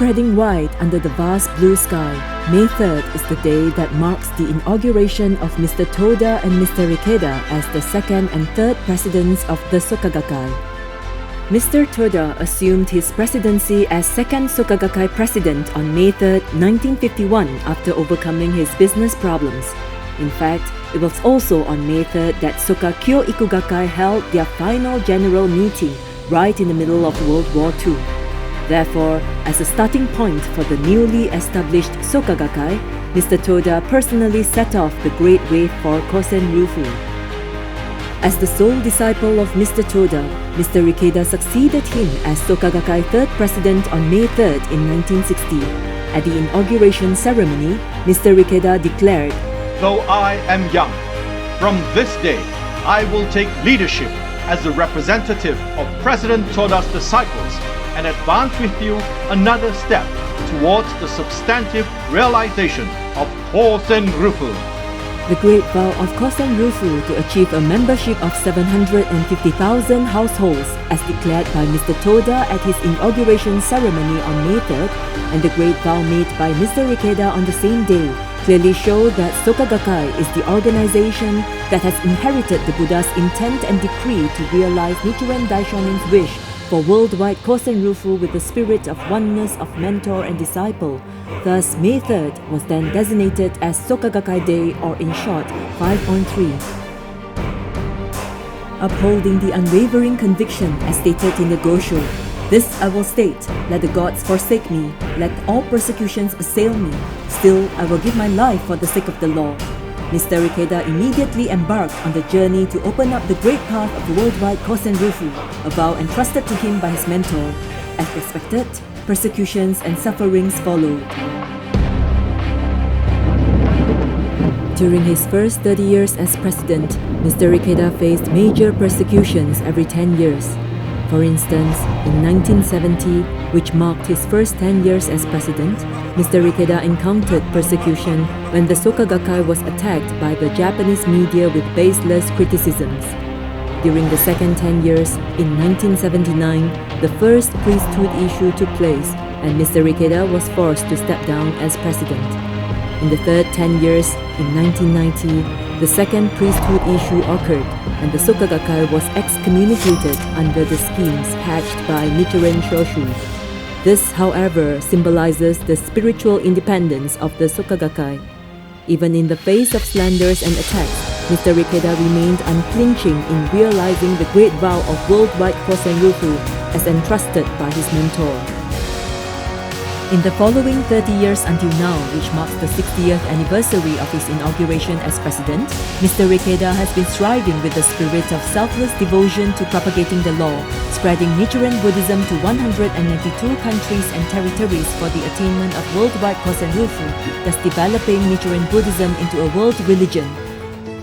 spreading wide under the vast blue sky, May 3rd is the day that marks the inauguration of Mr. Toda and Mr. Ikeda as the second and third presidents of the Soka Gakkai. Mr. Toda assumed his presidency as second Soka Gakkai president on May 3, 1951 after overcoming his business problems. In fact, it was also on May 3rd that Soka Kyoiku Gakkai held their final general meeting right in the middle of World War II. Therefore, as a starting point for the newly established Soka Gakkai, Mr. Toda personally set off the great wave for Kosen Rufu. As the sole disciple of Mr. Toda, Mr. Ikeda succeeded him as Soka Gakkai third president on May 3rd in 1960. At the inauguration ceremony, Mr. Ikeda declared, "Though I am young, from this day I will take leadership as the representative of President Toda's disciples and advance with you another step towards the substantive realization of Kosen Rufu." The great vow of Kosen Rufu to achieve a membership of 750,000 households as declared by Mr. Toda at his inauguration ceremony on May 3rd and the great vow made by Mr. Ikeda on the same day clearly show that Soka Gakkai is the organization that has inherited the Buddha's intent and decree to realize Nichiren Daishonin's wish for worldwide Kosen Rufu with the spirit of oneness of mentor and disciple. Thus, May 3rd was then designated as Soka Gakkai Day, or in short, 5.3. Upholding the unwavering conviction as stated in the Gosho, "This I will state, let the gods forsake me, let all persecutions assail me, still I will give my life for the sake of the law." Mr. Ikeda immediately embarked on the journey to open up the great path of worldwide Kosen Rufu, a vow entrusted to him by his mentor. As expected, persecutions and sufferings followed. During his first 30 years as president, Mr. Ikeda faced major persecutions every 10 years. For instance, in 1970, which marked his first 10 years as president, Mr. Ikeda encountered persecution when the Soka Gakkai was attacked by the Japanese media with baseless criticisms. During the second 10 years, in 1979, the first priesthood issue took place and Mr. Ikeda was forced to step down as president. In the third 10 years, in 1990, the second priesthood issue occurred and the Soka Gakkai was excommunicated under the schemes hatched by Nichiren Shoshu. This, however, symbolizes the spiritual independence of the Soka Gakkai. Even in the face of slanders and attacks, Mr. Ikeda remained unflinching in realizing the great vow of worldwide Kosen Rufu as entrusted by his mentor. In the following 30 years until now, which marks the 60th anniversary of his inauguration as president, Mr. Ikeda has been striving with the spirit of selfless devotion to propagating the law, spreading Nichiren Buddhism to 192 countries and territories for the attainment of worldwide Kosen Rufu, thus developing Nichiren Buddhism into a world religion.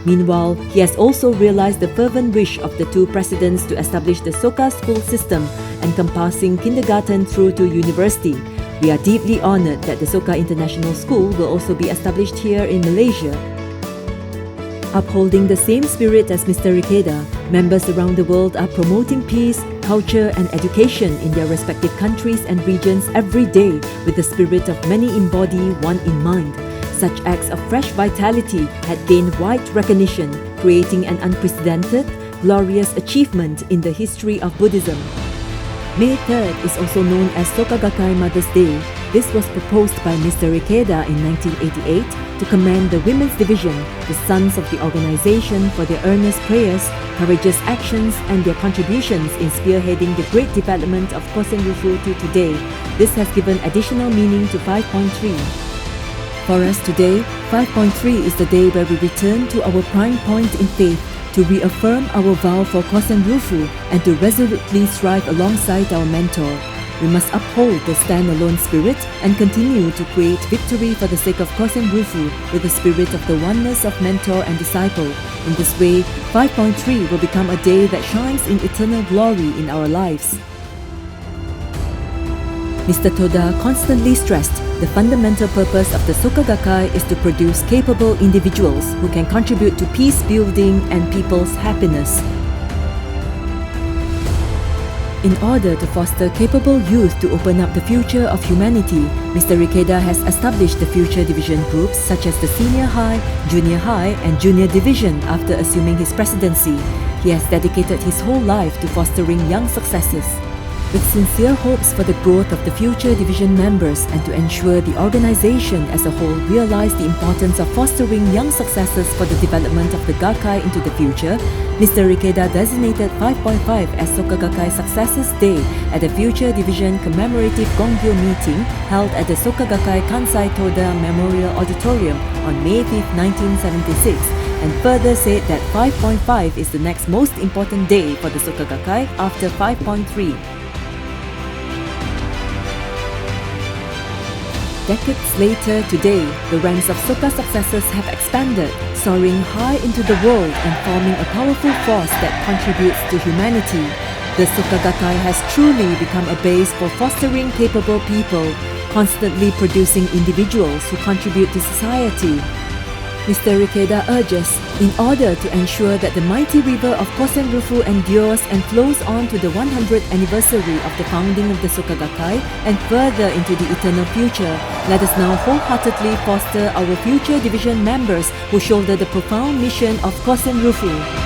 Meanwhile, he has also realized the fervent wish of the two presidents to establish the Soka school system, encompassing kindergarten through to university. We are deeply honored that the Soka International School will also be established here in Malaysia. Upholding the same spirit as Mr. Ikeda, members around the world are promoting peace, culture and education in their respective countries and regions every day with the spirit of many embody, one in mind. Such acts of fresh vitality had gained wide recognition, creating an unprecedented, glorious achievement in the history of Buddhism. May 3rd is also known as Soka Gakkai Mother's Day. This was proposed by Mr. Ikeda in 1988 to commend the Women's Division, the sons of the organization, for their earnest prayers, courageous actions, and their contributions in spearheading the great development of Kosen Rufu to today. This has given additional meaning to 5.3. For us today, 5.3 is the day where we return to our prime point in faith, to reaffirm our vow for Kosen Rufu and to resolutely strive alongside our mentor. We must uphold the stand-alone spirit and continue to create victory for the sake of Kosen Rufu with the spirit of the oneness of mentor and disciple. In this way, 5.3 will become a day that shines in eternal glory in our lives. Mr. Toda constantly stressed the fundamental purpose of the Soka Gakkai is to produce capable individuals who can contribute to peace building and people's happiness. In order to foster capable youth to open up the future of humanity, Mr. Ikeda has established the future division groups such as the Senior High, Junior High and Junior Division after assuming his presidency. He has dedicated his whole life to fostering young successes. With sincere hopes for the growth of the future division members and to ensure the organization as a whole realize the importance of fostering young successes for the development of the Gakkai into the future, Mr. Ikeda designated 5.5 as Soka Gakkai Successes Day at the Future Division Commemorative Gongyo meeting held at the Soka Gakkai Kansai Toda Memorial Auditorium on May 5, 1976, and further said that 5.5 is the next most important day for the Soka Gakkai after 5.3. Decades later today, the ranks of Soka successors have expanded, soaring high into the world and forming a powerful force that contributes to humanity. The Soka Gakkai has truly become a base for fostering capable people, constantly producing individuals who contribute to society. Mr. Ikeda urges, in order to ensure that the mighty river of Kosen-rufu endures and flows on to the 100th anniversary of the founding of the Soka Gakkai and further into the eternal future, let us now wholeheartedly foster our future division members who shoulder the profound mission of Kosen-rufu.